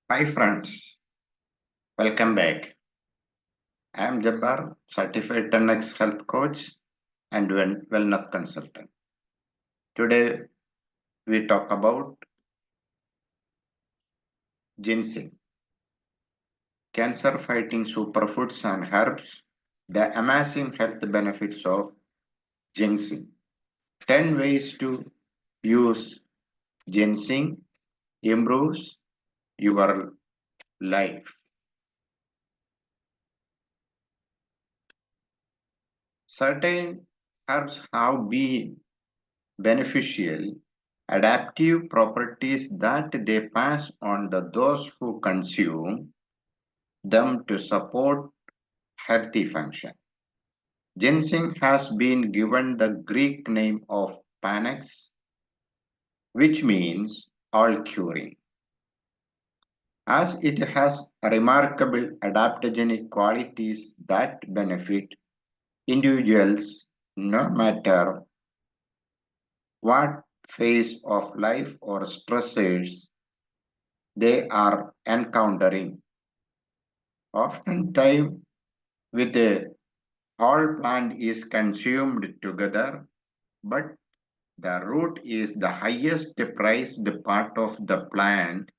Hi friends, welcome back. I am Jabbar, certified 10x health coach and wellness consultant. Today we talk about ginseng, cancer fighting superfoods and herbs, the amazing health benefits of ginseng. 10 ways to use ginseng improves your life. Certain herbs have been beneficial adaptive properties that they pass on to those who consume them to support healthy function. Ginseng has been given the Greek name of panax, which means all curing, as it has remarkable adaptogenic qualities that benefit individuals no matter what phase of life or stressors they are encountering. Oftentimes, with a whole plant is consumed together, but the root is the highest priced part of the plant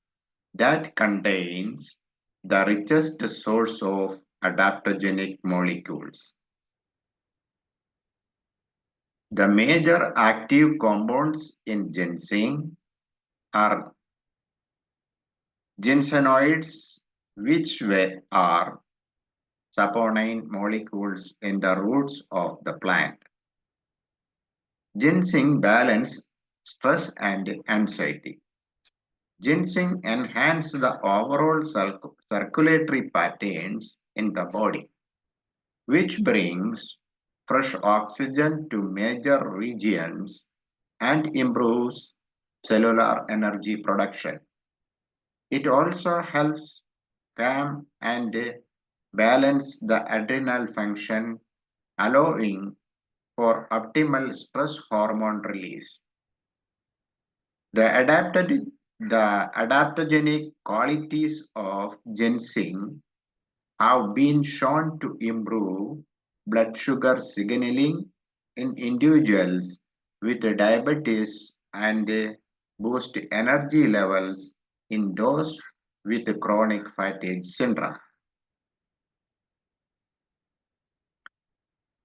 that contains the richest source of adaptogenic molecules. The major active compounds in ginseng are ginsenoids, which are saponine molecules in the roots of the plant. Ginseng balance stress and anxiety. Ginseng enhance the overall circulatory patterns in the body, which brings fresh oxygen to major regions and improves cellular energy production. It also helps calm and balance the adrenal function, allowing for optimal stress hormone release. The adaptogenic qualities of ginseng have been shown to improve blood sugar signaling in individuals with diabetes and boost energy levels in those with chronic fatigue syndrome.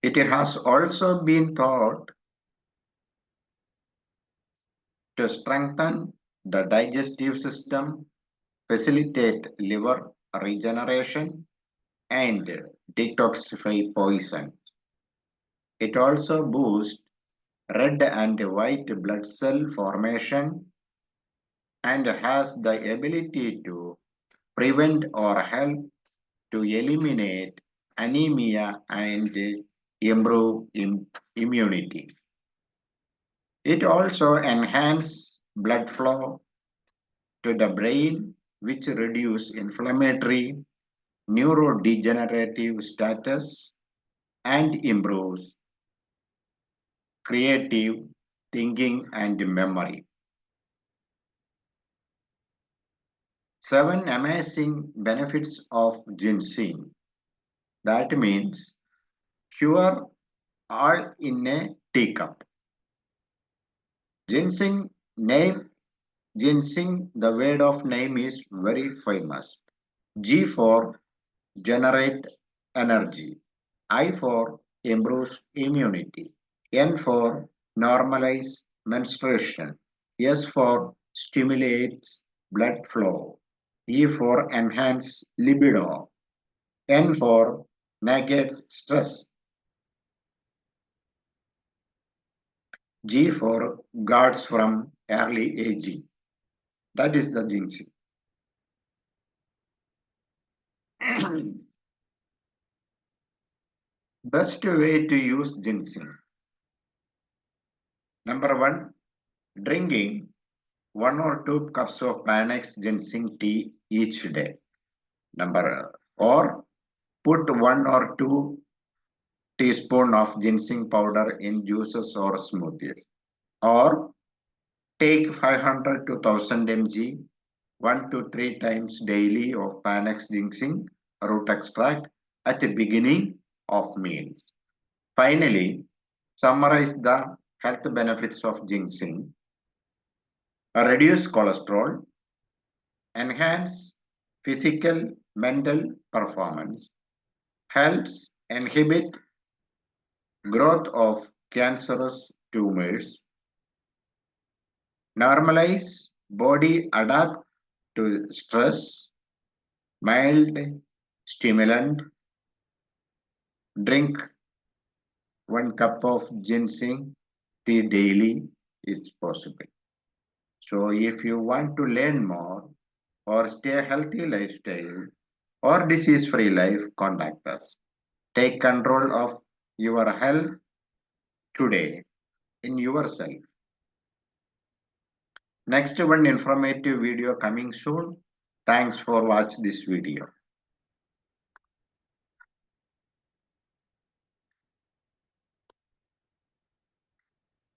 It has also been thought to strengthen the digestive system, facilitate liver regeneration, and detoxify poison. It also boosts red and white blood cell formation and has the ability to prevent or help to eliminate anemia and improve immunity. It also enhances blood flow to the brain, which reduce inflammatory neurodegenerative status and improves creative thinking and memory. 7 amazing benefits of ginseng. That means cure all in a teacup. Ginseng name Ginseng, the word of name is very famous. G for generate energy. I for improves immunity. N for normalize menstruation. S for stimulates blood flow. E for enhance libido. N for negates stress. G for guards from early aging. That is the ginseng. Best way to use ginseng. Number 1, drinking 1 or 2 cups of Panax ginseng tea each day. Number 4, put 1 or 2 teaspoon of ginseng powder in juices or smoothies. Or take 500 to 1000 mg 1 to 3 times daily of Panax ginseng root extract at the beginning of meals. Finally, summarize the health benefits of ginseng. Reduce cholesterol, enhance physical mental performance, helps inhibit growth of cancerous tumors, normalize body adapt to stress, mild stimulant, drink 1 cup of ginseng tea daily is possible. So if you want to learn more or stay a healthy lifestyle or disease-free life, contact us. Take control of your health today in yourself. Next one informative video coming soon. Thanks for watching this video.